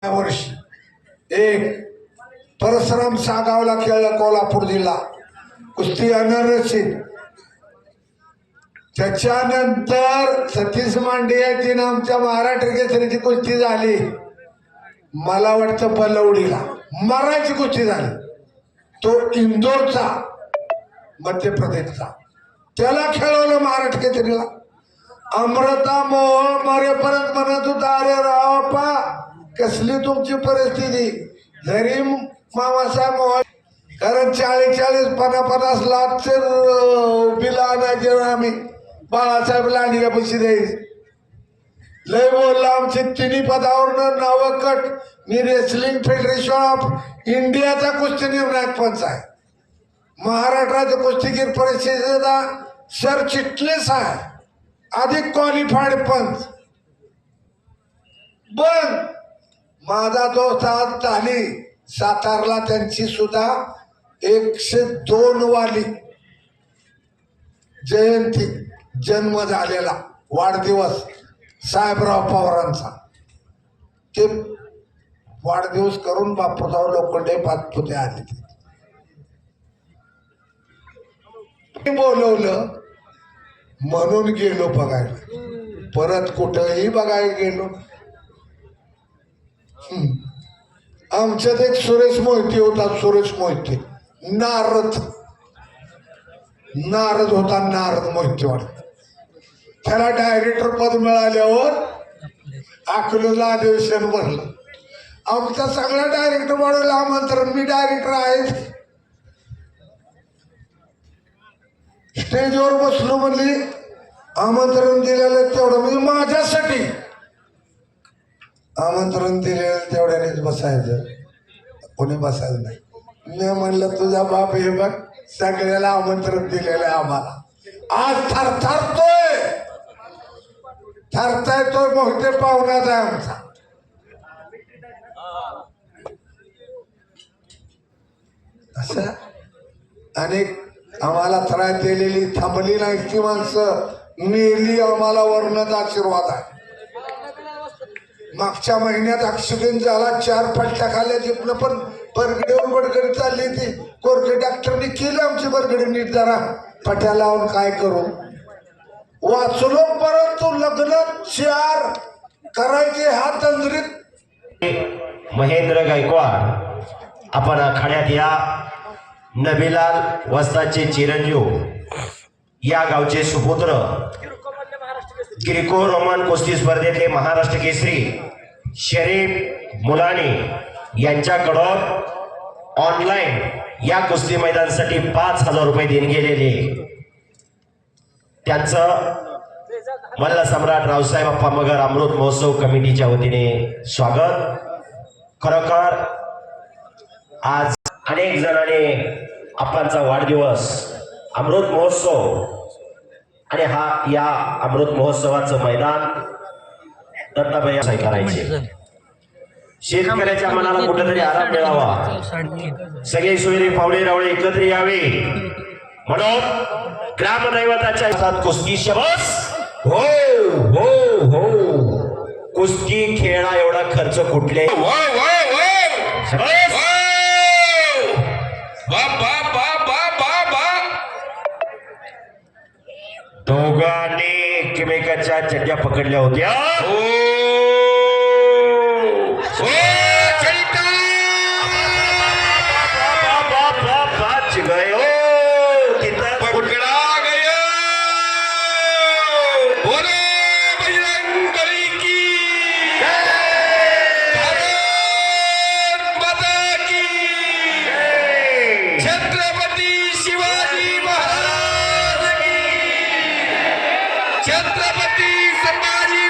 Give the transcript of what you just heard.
या वर्षी एक परशुराम सागावला खेळला कोल्हापूर जिल्हा कुस्ती अनरसित. त्याच्यानंतर सतीश मांडे याची आमच्या महाराष्ट्र केसरीची कुस्ती झाली. मला वाटतं बलवडीला मराठी कुस्ती झाली. तो इंदोरचा मध्य प्रदेशचा त्याला खेळवलं महाराष्ट्र केसरीला. अमृता मोहोळ मरेपर्यंत म्हणत होता अरे रावपा कसली तुमची परिस्थिती. जरी मामासाहेब मोहोळ कारण 40-40 50-50 लाखचे बिल आणायचे आम्ही बाळासाहेब लांडग्या पैसे द्यायचे. लय बोलला आमचे तिन्ही पदावर नावं cut. Me wrestling federation of इंडियाचा कुस्ती निर्णायक पंच आहे. महाराष्ट्राच्या कुस्तीगीर परिषदेचा सरचिटणीस आहे. अधिक क्वालिफाईड पंच. पण माझा दोस्त आज झाली सातारला त्यांची सुद्धा 102 वाली जयंती जन्म झालेला वाढदिवस साहेबराव पवारांचा. ते वाढदिवस करून बापूराव लोखंडे पाचपुते आले. बोलवलं म्हणून गेलो बघायला. परत कुठंही बघायला गेलो. आमच्यात एक सुरेश मोहिते होता. सुरेश मोहिते नारद होता. नारद मोहिते वाटत. त्याला डायरेक्टर पद मिळाल्यावर अकलूजला अधिवेशन भरलं. आमचा सगळ्या डायरेक्टर वाढवलं आमंत्रण. मी डायरेक्टर आहे. स्टेजवर बसलो म्हणली आमंत्रण दिलेलं तेवढं म्हणजे माझ्यासाठी आमंत्रण दिलेलं तेवढ्यानेच बसायचं. कोणी बसायचं नाही. मी म्हणलं तुझा बाप हे बघ सगळ्याला आमंत्रण दिलेलं आहे आम्हाला. आज थरथरतोय मोठे पाहुणाच आहे आमचा. असं अनेक आम्हाला त्रास दिलेली थांबली नाही ती माणसं मेली. आम्हाला वर्णच आशीर्वाद आहे. मागच्या महिन्यात ऍक्सिडेंट झाला. 4 पट्ट्या खाल्ल्या जिथनं पण बरगडीवर बडगडी चालली ती. कोरके डॉक्टरनी केली आमची बरगडी नीट जरा पट्ट्या लावून काय करू वाचलो. परंतु लग्न 4 करायचे हा तंद्रीत. महेंद्र गायकवाड आपण आखाड्यात या. नबीलाल वस्तादचे चिरंजीव या गावचे सुपुत्र ग्रीको रोमन कुस्ती स्पर्धेतले महाराष्ट्र केसरी शरीफ मुलानी यांच्याकडून ऑनलाईन या कुस्ती मैदानासाठी 5,000 रुपये देणगी गेलेले. त्यांचं मल्ल सम्राट रावसाहेब अप्पा मगर अमृत महोत्सव कमिटीच्या वतीने स्वागत. खरोखर आज अनेक जणांनी आपणचा वाढदिवस अमृत महोत्सव आणि या अमृत महोत्सवाचं मैदान दत्ताबाई करायचे. शेतकऱ्याच्या मनाला कुठेतरी आराम मिळावा. सगळे सोयरे पावळे रावळे एकत्र यावे म्हणून ग्रामदैवताच्या हातात कुस्ती शबस हो हो हो. कुस्ती खेळा एवढा खर्च कुठले दोघांनी एकमेकाच्या चड्ड्या पकडल्या होत्या. छत्रपती संभाजी